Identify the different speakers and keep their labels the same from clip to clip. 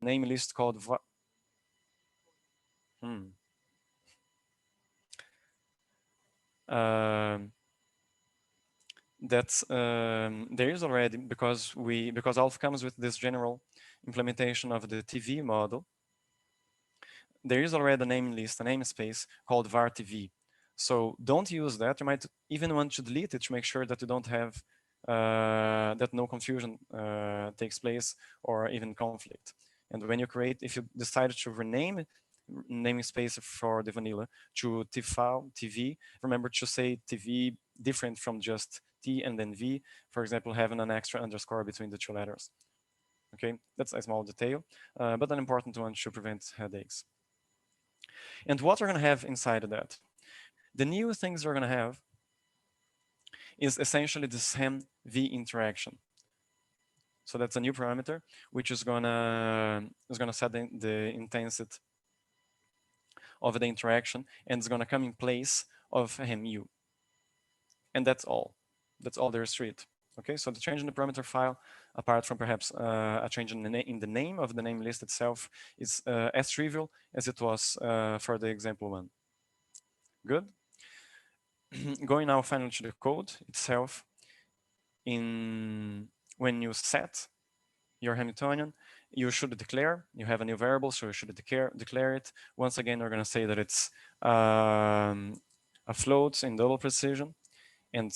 Speaker 1: name list called there is already, because ALF comes with this general implementation of the TV model. There is already a name list, a namespace called var TV. So don't use that. You might even want to delete it to make sure that you don't have that no confusion takes place or even conflict. And when you create, if you decide to rename namespace for the vanilla to TV, remember to say TV different from just T and then V, for example, having an extra underscore between the two letters. Okay, that's a small detail, but an important one to prevent headaches. And what we're going to have inside of that, the new things we're going to have is essentially this hem v interaction. So that's a new parameter which is gonna set the intensity of the interaction, and it's gonna come in place of hem u. And that's all. That's all there is to it. Okay, so the change in the parameter file, apart from perhaps a change in the name of the name list itself, is as trivial as it was for the example one. Good. Going now finally to the code itself. When you set your Hamiltonian, you should declare. You have a new variable, so you should declare it. Once again, we're going to say that it's a float in double precision, and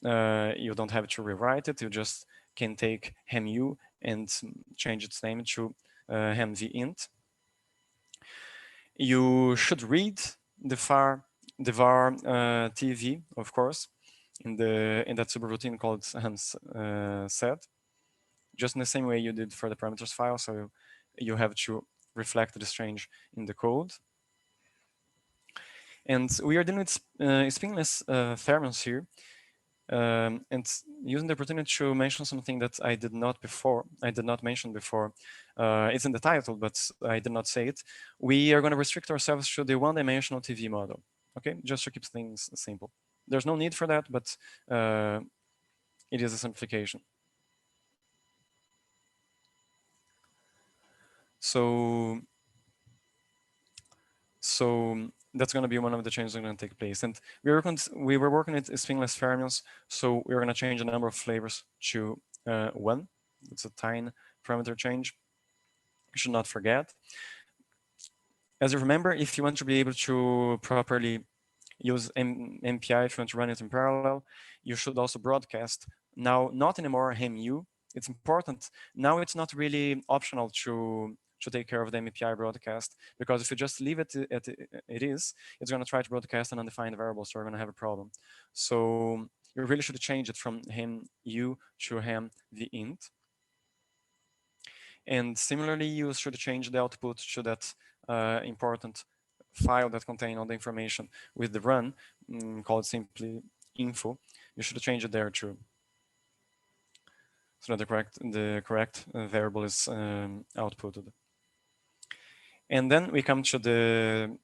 Speaker 1: you don't have to rewrite it. You just can take hemu and change its name to hemvint. You should read the var TV, of course, in that subroutine called set, just in the same way you did for the parameters file. So you have to reflect this change in the code. And we are dealing with spinless fermions here. And using the opportunity to mention something that I did not mention before. It's in the title, but I did not say it. We are going to restrict ourselves to the one-dimensional TV model. Okay, just to keep things simple. There's no need for that, but it is a simplification. So that's going to be one of the changes that are going to take place. And we were working with spinless fermions, so we're going to change the number of flavors to 1. It's a tiny parameter change. You should not forget. As you remember, if you want to be able to properly use MPI, if you want to run it in parallel, you should also broadcast. Now, not anymore hemu. It's important. Now it's not really optional to take care of the MPI broadcast, because if you just leave it at it's going to try to broadcast an undefined variable, so we're going to have a problem. So you really should change it from hemu to hem the int. And similarly, you should change the output to that important file that contains all the information with the run, called simply info. You should change it there too, so that the correct variable is outputted. And then we come to the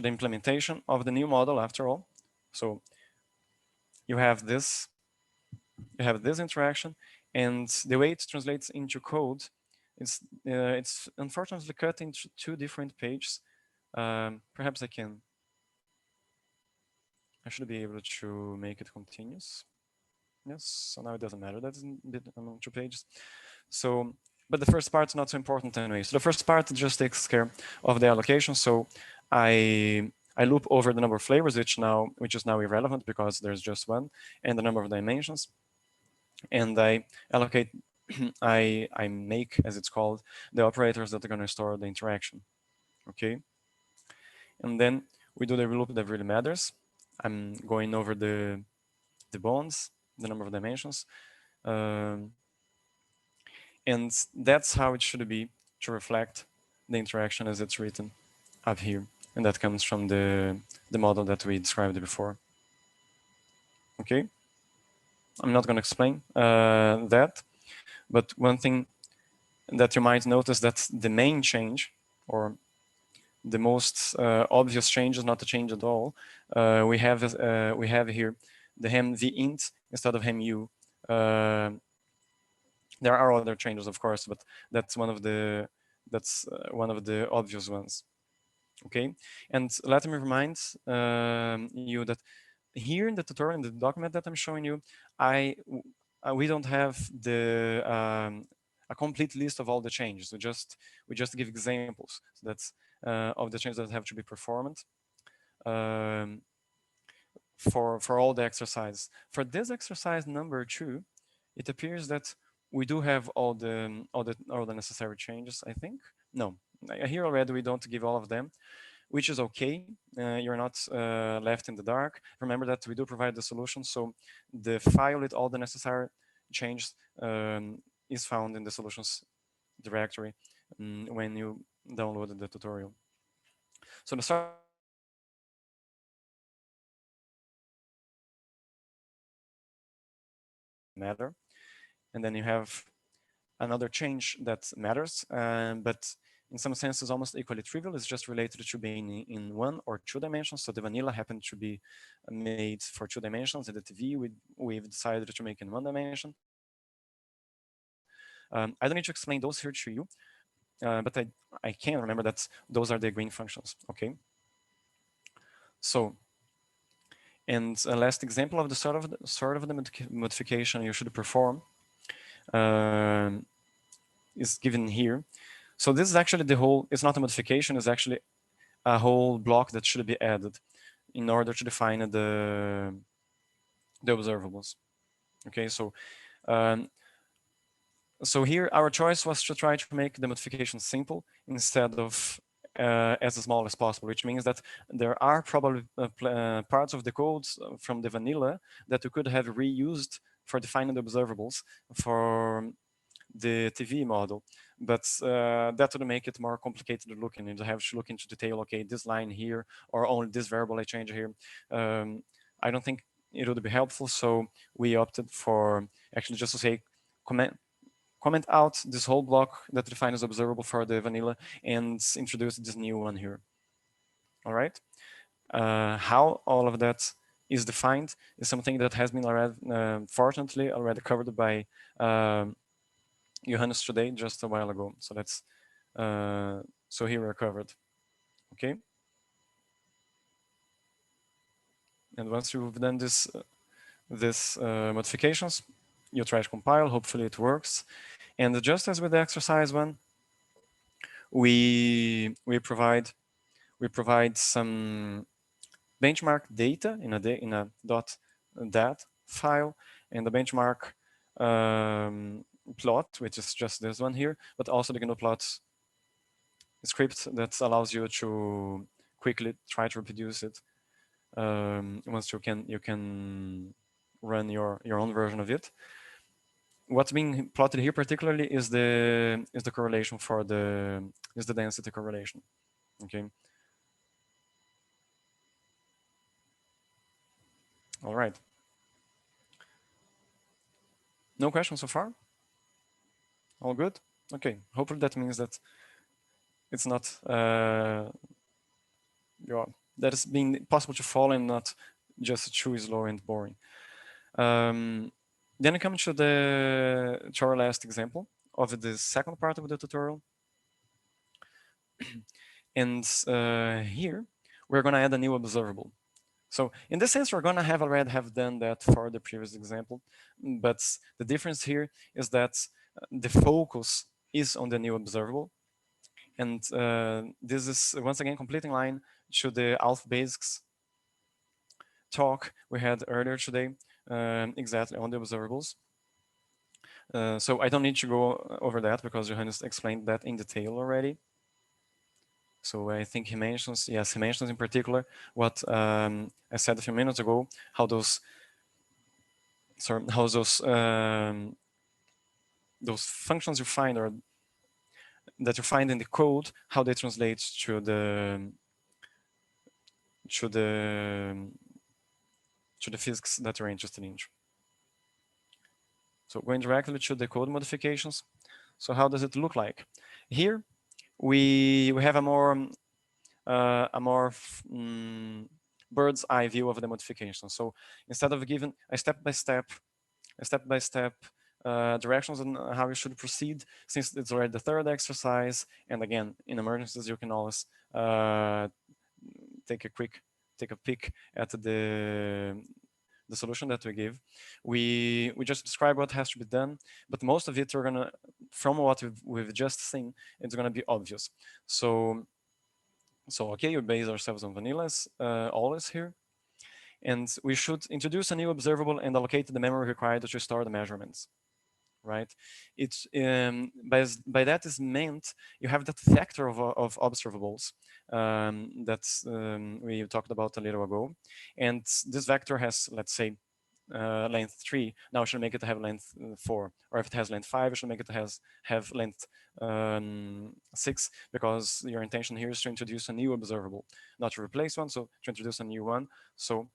Speaker 1: implementation of the new model after all. So you have this interaction, and the way it translates into code is it's unfortunately cut into 2 different pages. Perhaps I should be able to make it continuous. Yes, so now it doesn't matter. That's among 2 pages. So, but the first part's not so important anyway. So the first part just takes care of the allocation. So I loop over the number of flavors, which is now irrelevant because there's just 1, and the number of dimensions. And I allocate, I make, as it's called, the operators that are going to store the interaction. Okay. And then we do the loop that really matters. I'm going over the bonds, the number of dimensions. And that's how it should be to reflect the interaction as it's written up here. And that comes from the model that we described before. Okay. I'm not going to explain that, but one thing that you might notice, that the main change, or the most obvious change, is not a change at all. We have here the hem v int instead of hem u There are other changes, of course, but that's one of the obvious ones. Okay, and let me remind you that here in the tutorial, in the document that I'm showing you, we don't have a complete list of all the changes. We just give examples. So that's of the changes that have to be performed um, for all the exercises. For this exercise number 2, it appears that we do have all the necessary changes. I think no. Here already we don't give all of them, which is okay. You're not left in the dark. Remember that we do provide the solution, so the file with all the necessary changes is found in the solutions directory when you downloaded the tutorial. So the start of the modification is just related to changing the changes that matter, and then you have another change that matters, but in some senses almost equally trivial. It's just related to being in 1 or 2 dimensions. So the vanilla happened to be made for 2 dimensions, and the TV we've decided to make in 1 dimension. I don't need to explain those here to you, but I can remember that those are the green functions. Okay. So, and a last example of the sort of the modification you should perform is given here. So this is actually the whole, it's not a modification, it's actually a whole block that should be added in order to define the observables. Okay, um, so here our choice was to try to make the modification simple instead of as small as possible, which means that there are probably parts of the codes from the vanilla that we could have reused for defining the observables for the TV model, but that would make it more complicated looking. You have to look into detail. Okay, this line here, or only this variable I change here. I don't think it would be helpful, so we opted for actually just to say comment out this whole block that defines observable for the vanilla and introduce this new one here. All right. How all of that is defined is something that has been already, fortunately, already covered by Johannes today, just a while ago. So that's so here we're covered. Okay. And once you've done this modifications, you try to compile. Hopefully it works. And just as with the exercise one, we provide some benchmark data in a .dat file, and the benchmark plot, which is just this one here, but also the GNU plot script that allows you to quickly try to reproduce it once you can run your own version of it. What's being plotted here particularly is the correlation for the density correlation. Okay. All right. No questions so far? All good? Okay. Hopefully that means that it's not that it's being possible to follow and not just too slow and boring. Then we come to our last example of the second part of the tutorial. And here we're going to add a new observable. So in this sense, we're going to already have done that for the previous example. But the difference here is that the focus is on the new observable. And this is once again completing line to the ALF basics talk we had earlier today, exactly on the observables. So I don't need to go over that because Johannes explained that in detail already. So I think he mentions in particular what I said a few minutes ago, how those functions you find or that you find in the code, how they translate to the physics that you're interested in. So going directly to the code modifications. So how does it look like? Here we have a more bird's eye view of the modification. So instead of giving a step-by-step directions on how you should proceed, since it's already the third exercise. And again, in emergencies, you can always take a peek at the solution that we give. We just describe what has to be done, but most of it, from what we've just seen, it's gonna be obvious. So okay, we base ourselves on vanillas always here, and we should introduce a new observable and allocate the memory required to store the measurements. Right? It's by that is meant you have that factor of observables that we talked about a little ago, and this vector has, let's say, length 3. Now we should make it have length 4, or if it has length 5, we should make it have length 6, because your intention here is to introduce a new observable, not to replace one. So to introduce a new one. So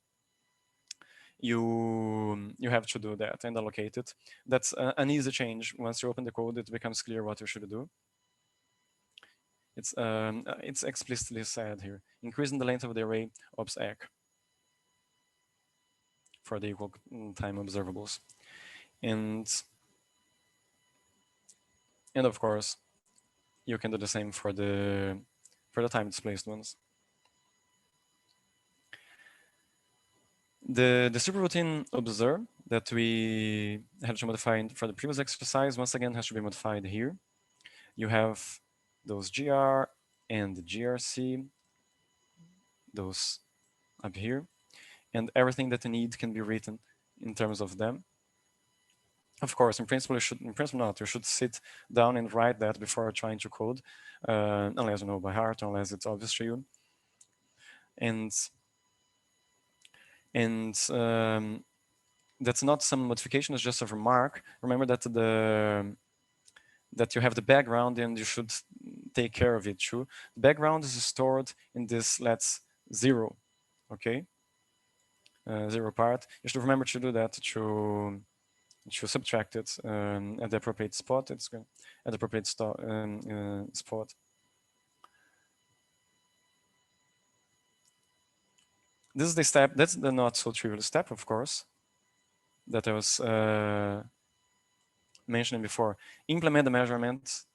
Speaker 1: you have to do that and allocate it. That's an easy change. Once you open the code, it becomes clear what you should do. It's explicitly said here, increasing the length of the array obs_ec for the equal time observables, and of course you can do the same for the time displaced ones. The superroutine observe that we had to modify for the previous exercise, once again, has to be modified here. You have those GR and the GRC, those up here, and everything that you need can be written in terms of them. Of course, in principle, you should sit down and write that before trying to code, unless you know by heart, unless it's obvious to you. And that's not some modification, it's just a remark. Remember that that you have the background and you should take care of it too. The background is stored in this let's 0, okay? 0 part. You should remember to do that to subtract it at the appropriate spot. It's at the appropriate spot. This is the step. That's the not so trivial step, of course, that I was mentioning before. Implement the measurement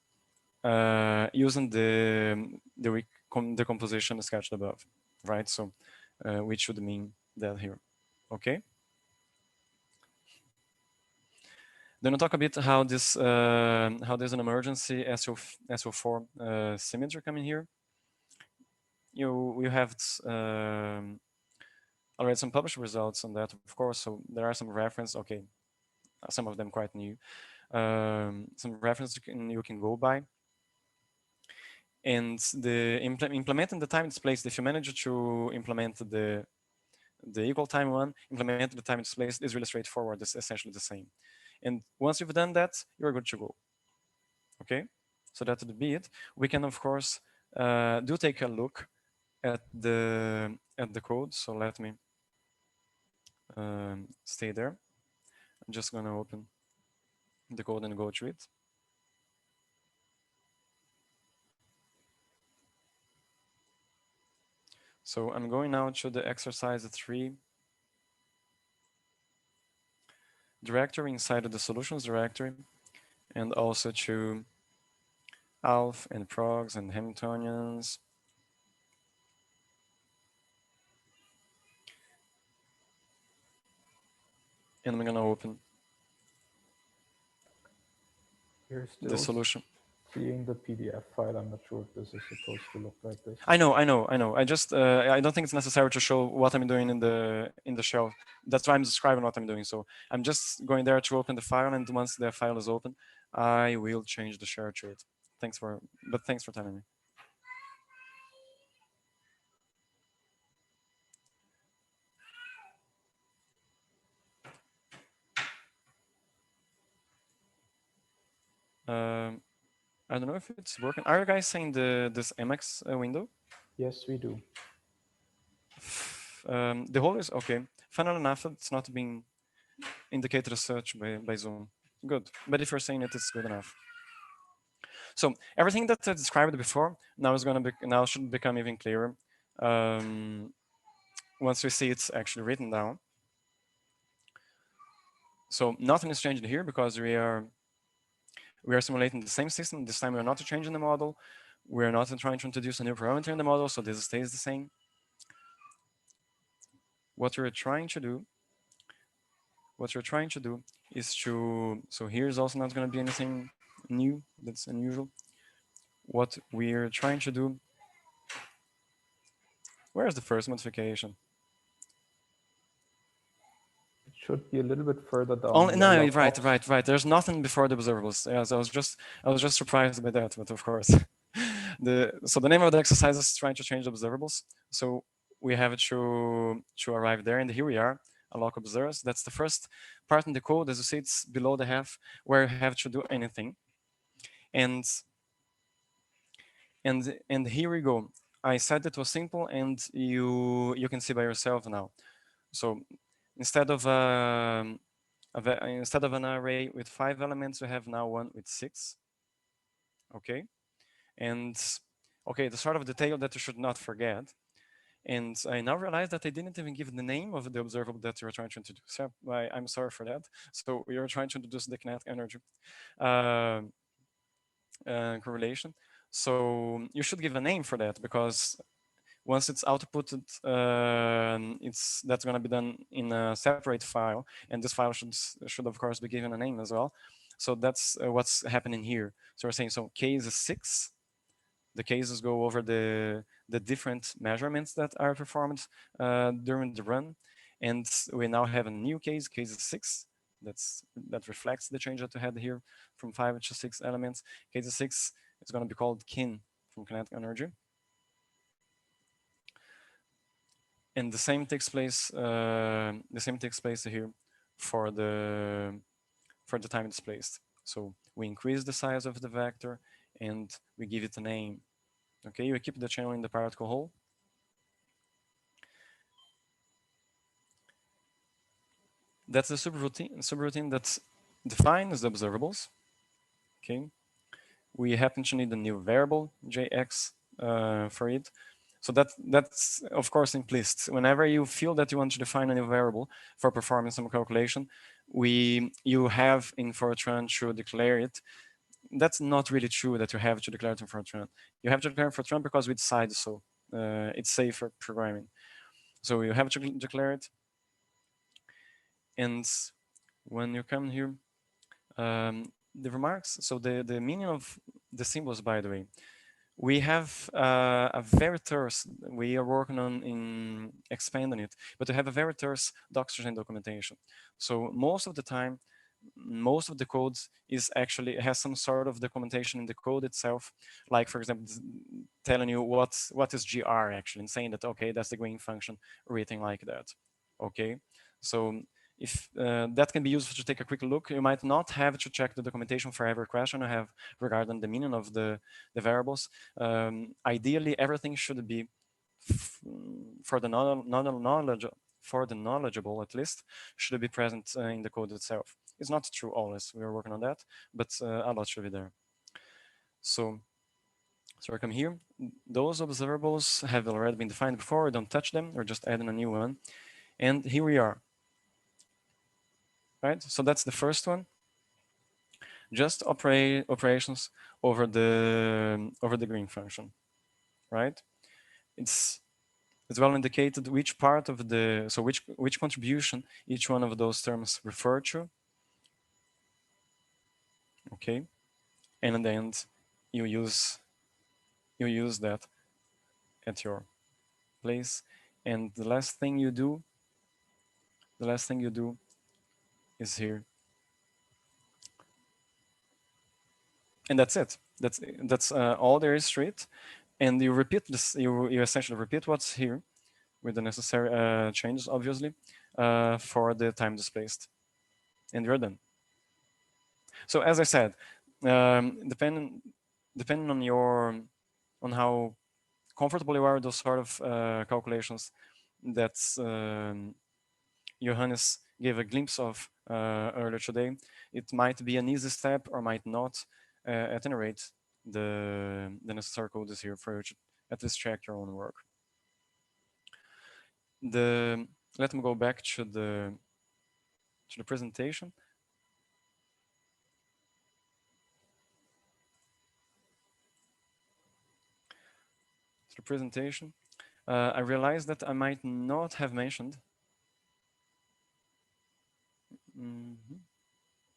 Speaker 1: using the decomposition sketched above, right? So which should mean that here, okay? Then I'll talk a bit how there's an emergency SO4 symmetry coming here. We have already some published results on that, of course. So there are some reference. Okay, some of them quite new. Some reference you can go by. And the implementing the time displaced, if you manage to implement the equal time one, implement the time displaced is really straightforward. It's essentially the same. And once you've done that, you're good to go. Okay, so that would be it. We can, of course, do take a look at the code. So let me stay there. I'm just going to open the code and go through it. So I'm going now to the exercise 3 directory inside of the solutions directory, and also to ALF and progs and Hamiltonians. And I'm going to open the solution.
Speaker 2: Seeing the PDF file, I'm not sure if this is supposed to look like this.
Speaker 1: I know. I just I don't think it's necessary to show what I'm doing in the shell. That's why I'm describing what I'm doing. So I'm just going there to open the file, and once the file is open, I will change the share to it. Thanks for telling me. I don't know if it's working. Are you guys seeing this MX window?
Speaker 2: Yes, we do.
Speaker 1: The whole is okay. Funnily enough, it's not being indicated as such by Zoom. Good. But if you're saying it, it's good enough. So everything that I described before now should become even clearer once we see it's actually written down. So nothing is changing here because we are simulating the same system. This time we are not changing the model. We are not trying to introduce a new parameter in the model, so this stays the same. What we're trying to do, is to, so here's also not going to be anything new that's unusual. What we're trying to do, where's the first modification?
Speaker 2: It should be a little bit further down
Speaker 1: Only
Speaker 2: in the
Speaker 1: no,
Speaker 2: log
Speaker 1: right,
Speaker 2: box.
Speaker 1: right, right. There's nothing before the observables. Yes, I was just surprised by that, but of course, so the name of the exercise is trying to change the observables. So we have to arrive there, and here we are. Unlock observers. That's the first part in the code. As you see, it's below the half where you have to do anything, and here we go. I said it was simple, and you can see by yourself now. So instead of instead of an array with 5 elements, we have now one with 6. Okay, and okay, the sort of detail that you should not forget. And I now realize that I didn't even give the name of the observable that you're trying to introduce. So I'm sorry for that. So we are trying to introduce the kinetic energy uh, correlation. So you should give a name for that, because once it's outputted, that's going to be done in a separate file, and this file should of course be given a name as well. So that's what's happening here. So we're saying, so case 6, the cases go over the different measurements that are performed during the run, and we now have a new case 6. That reflects the change that we had here from 5 to 6 elements. Case 6 is going to be called kin from kinetic energy. And the same takes place. Here for the time displaced. So we increase the size of the vector and we give it a name. Okay, we keep the channel in the particle hole. That's the subroutine that defines the observables. Okay, we happen to need a new variable jx for it. So that's of course implicit. Whenever you feel that you want to define a new variable for performing some calculation, you have in Fortran to declare it. That's not really true that you have to declare it in Fortran. You have to declare it in Fortran because we decide so. It's safe for programming. So you have to declare it. And when you come here, the remarks, so the meaning of the symbols, by the way, we have a very terse, we are working on in expanding it, but we have a very terse doctrine documentation. So most of the time, most of the codes is actually has some sort of documentation in the code itself, like for example telling you what is gr actually, and saying that okay, that's the green function or anything like that. Okay, so if that can be useful to take a quick look. You might not have to check the documentation for every question you have regarding the meaning of the variables. Ideally everything should be for the knowledge, for the knowledgeable at least, should be present in the code itself. It's not true always, we are working on that, but a lot should be there. So I come here, those observables have already been defined before, don't touch them, we're just adding a new one. And here we are, right? So that's the first one. Just operations over the green function, right? It's well indicated which part of the, so which contribution each one of those terms refer to. Okay, and in the end, you use that at your place. And the last thing you do is here, and that's it. That's all there is to it. And you repeat this. You essentially repeat what's here with the necessary changes, obviously, for the time displaced, and you're done. So as I said, depending on how comfortable you are with those sort of calculations that Johannes gave a glimpse of earlier today, it might be an easy step or might not. At any rate, the necessary code is here for you to at least check your own work. Let me go back to the presentation. to the presentation. I realized that I might not have mentioned.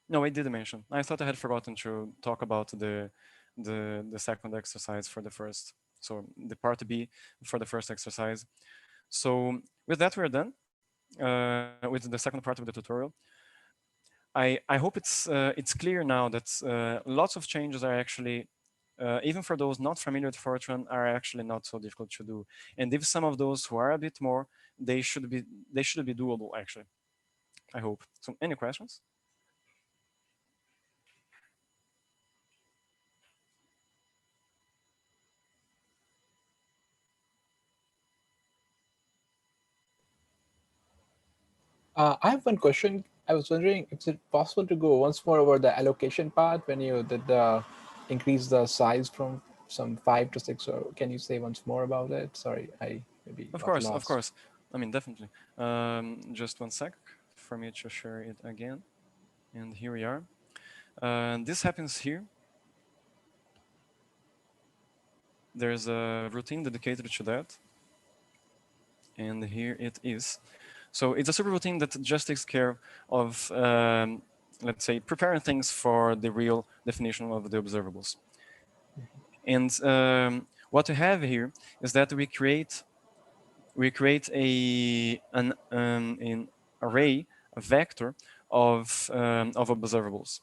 Speaker 1: No, I did mention. I thought I had forgotten to talk about the second exercise for the first. So the part B for the first exercise. So with that, we're done with the second part of the tutorial. I hope it's clear now that lots of changes are actually, even for those not familiar with Fortran, are actually not so difficult to do. And if some of those who are a bit more, they should be doable actually. I hope. So any questions?
Speaker 2: I have one question. I was wondering, is it possible to go once more over the allocation part when you did the increase the size from some 5 to 6? Or can you say once more about it? Sorry, I maybe
Speaker 1: Of
Speaker 2: got
Speaker 1: course, of
Speaker 2: lost.
Speaker 1: course. I mean, definitely. Just one sec for me to share it again. And here we are. This happens here. There's a routine dedicated to that. And here it is. So it's a super routine that just takes care of, let's say, preparing things for the real definition of the observables. And what we have here is that we create an array, a vector of observables.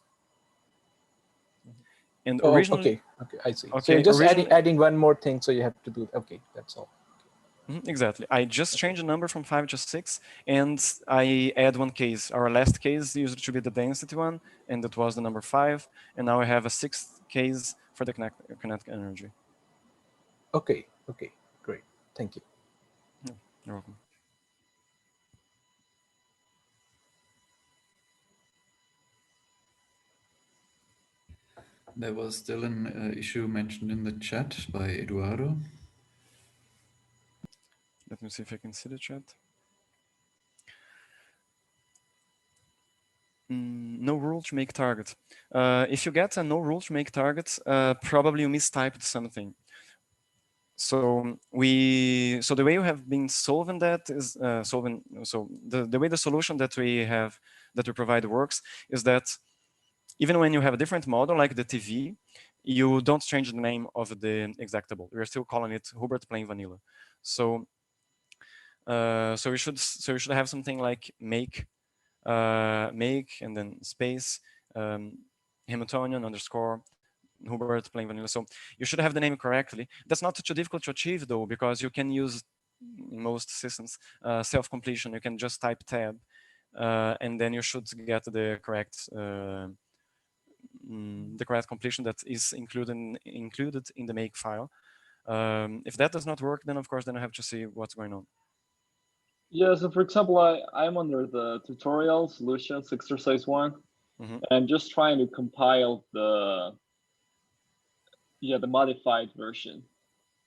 Speaker 1: And
Speaker 2: Oh,
Speaker 1: originally,
Speaker 2: okay, I see. So you're
Speaker 1: okay,
Speaker 2: just
Speaker 1: originally,
Speaker 2: adding one more thing, so you have to do. Okay, that's all.
Speaker 1: exactly. I just changed the number from 5 to 6, and I add one case. Our last case used to be the density one, and that was the number 5. And now I have a 6th case for the kinetic energy.
Speaker 2: Okay, great. Thank you.
Speaker 1: You're welcome.
Speaker 3: There was still an issue mentioned in the chat by Eduardo.
Speaker 1: Let me see if I can see the chat. No rule to make target. If you get a no rule to make target, probably you mistyped something. So the way you have been solving that is the way the solution that we provide works is that even when you have a different model like the TV, you don't change the name of the executable. We're still calling it Hubert plain vanilla. So you should have something like make and then space Hamiltonian underscore Hubert plain vanilla. So you should have the name correctly. That's not too difficult to achieve though, because you can use in most systems self-completion. You can just type tab, and then you should get the correct completion that is included in the make file. If that does not work, then of course I have to see what's going on.
Speaker 4: Yeah, so for example, I'm under the tutorial solutions exercise 1,
Speaker 1: Mm-hmm.
Speaker 4: and I'm just trying to compile the modified version.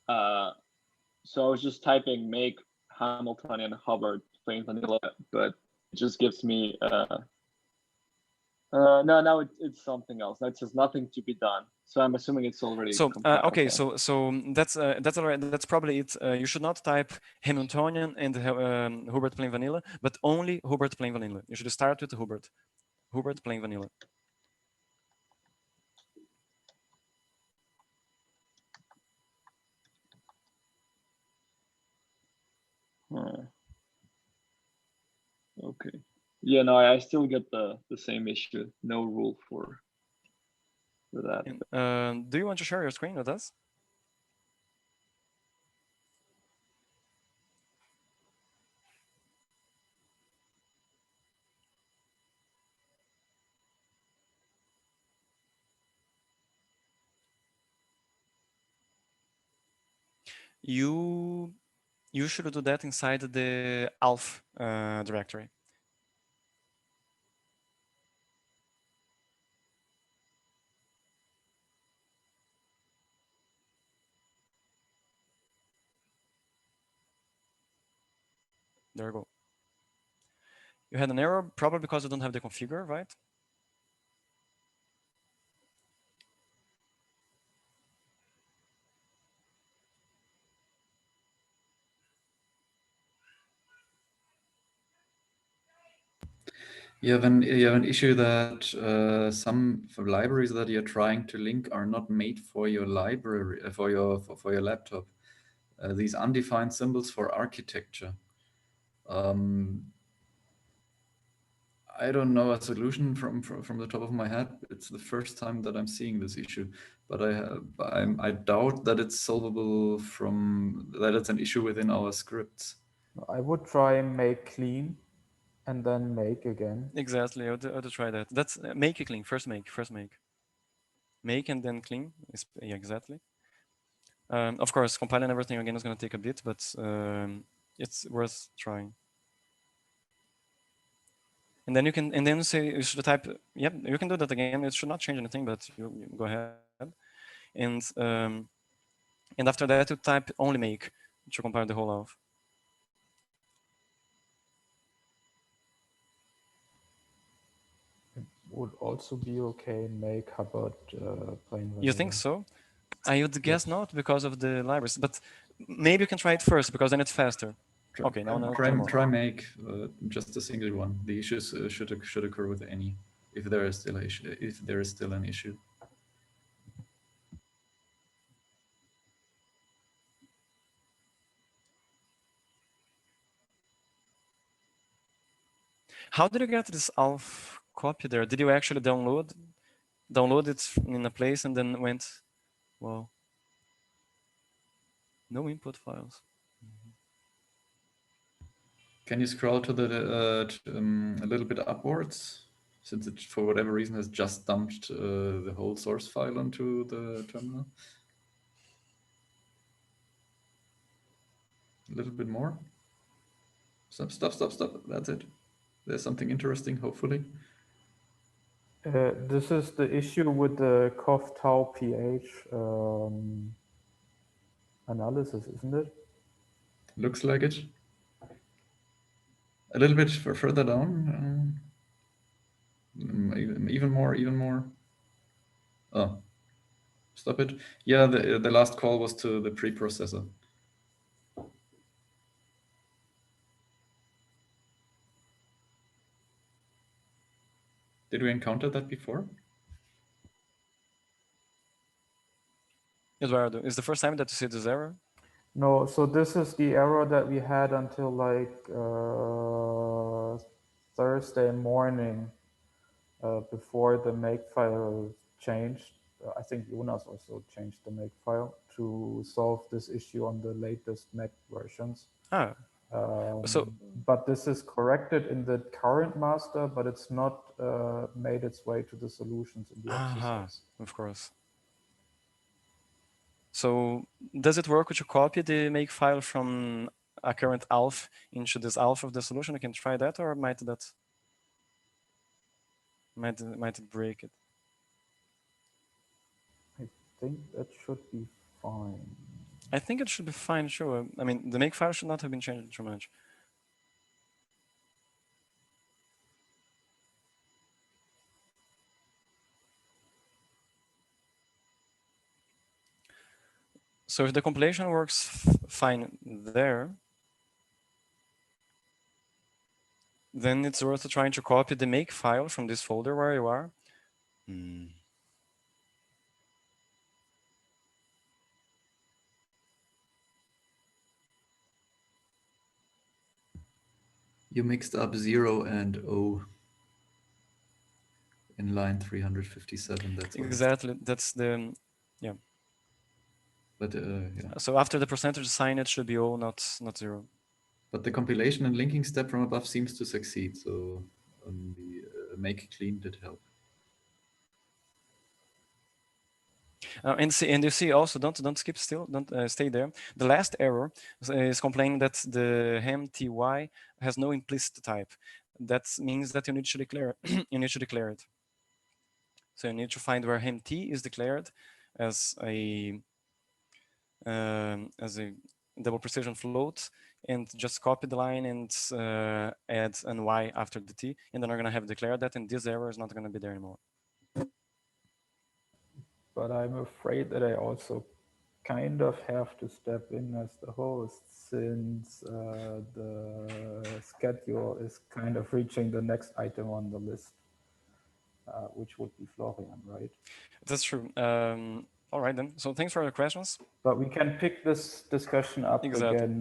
Speaker 4: So I was just typing make Hamiltonian Hubbard plain vanilla, but it just gives me no, it's something else. That says nothing to be done. So I'm assuming it's already compiled.
Speaker 1: Okay, so that's all right. That's probably it. You should not type Hamiltonian and Hubert plain vanilla, but only Hubert plain vanilla. You should start with Hubert plain vanilla.
Speaker 4: Okay. Yeah, no, I still get the same issue. No rule for that.
Speaker 1: And, do you want to share your screen with us? You should do that inside the ALF directory. There you go. You had an error, probably because you don't have the configure, right?
Speaker 3: You have an issue that some libraries that you're trying to link are not made for your library, for your laptop. These undefined symbols for architecture. I don't know a solution from the top of my head. It's the first time that I'm seeing this issue, but I doubt that it's solvable that it's an issue within our scripts.
Speaker 5: I would try make clean and then make again.
Speaker 1: Exactly, I would try that. That's make it clean. First make. Make and then clean. Yeah, exactly. Of course, compiling everything again is going to take a bit, but it's worth trying. And then say you should type. Yep, you can do that again. It should not change anything, but you go ahead. And after that, you type only make to compile the whole ALF.
Speaker 5: Would also be okay make Hubbard plain vanilla.
Speaker 1: You think so? I would guess not because of the libraries, but maybe you can try it first because then it's faster. Okay, now
Speaker 3: Try make just a single one. The issues should occur with any, if there is still an issue.
Speaker 1: How did you get this ALF copy there? Did you actually download it in a place and then went, well, no input files.
Speaker 3: Can you scroll to the a little bit upwards, since it for whatever reason has just dumped the whole source file onto the terminal? A little bit more. Stop. That's it. There's something interesting, hopefully.
Speaker 5: This is the issue with the COF tau pH analysis, isn't it?
Speaker 3: Looks like it. A little bit further down. Even more. Oh, stop it. Yeah, the last call was to the preprocessor. Did we encounter that before?
Speaker 1: Eduardo, is the first time that you see this error?
Speaker 5: No, so this is the error that we had until like Thursday morning before the makefile changed. I think Jonas also changed the makefile to solve this issue on the latest Mac versions.
Speaker 1: Ah,
Speaker 5: but this is corrected in the current master, but it's not made its way to the solutions in the exercise.
Speaker 1: Of course. So does it work with you copy the make file from a current ALF into this ALF of the solution? You can try that, or might it break it?
Speaker 5: I think that should be fine.
Speaker 1: I think it should be fine, sure. I mean, the make file should not have been changed too much. So if the compilation works fine there, then it's worth trying to copy the make file from this folder where you are.
Speaker 3: You mixed up 0 and O in line 357. That's
Speaker 1: exactly. That's the, yeah.
Speaker 3: But yeah.
Speaker 1: So after the percentage sign, it should be O, not 0.
Speaker 3: But the compilation and linking step from above seems to succeed. So the make clean did help.
Speaker 1: And you see also, don't skip still, don't stay there. The last error is complaining that the hem.ty has no implicit type. That means that you need to declare you need to declare it. So you need to find where hem.t is declared as a double precision float, and just copy the line and add an y after the t, and then we're gonna have declared that, and this error is not gonna be there anymore.
Speaker 5: But I'm afraid that I also kind of have to step in as the host, since the schedule is kind of reaching the next item on the list, which would be Florian, right?
Speaker 1: That's true. All right then. So thanks for your questions.
Speaker 5: But we can pick this discussion up
Speaker 1: Exactly.
Speaker 5: again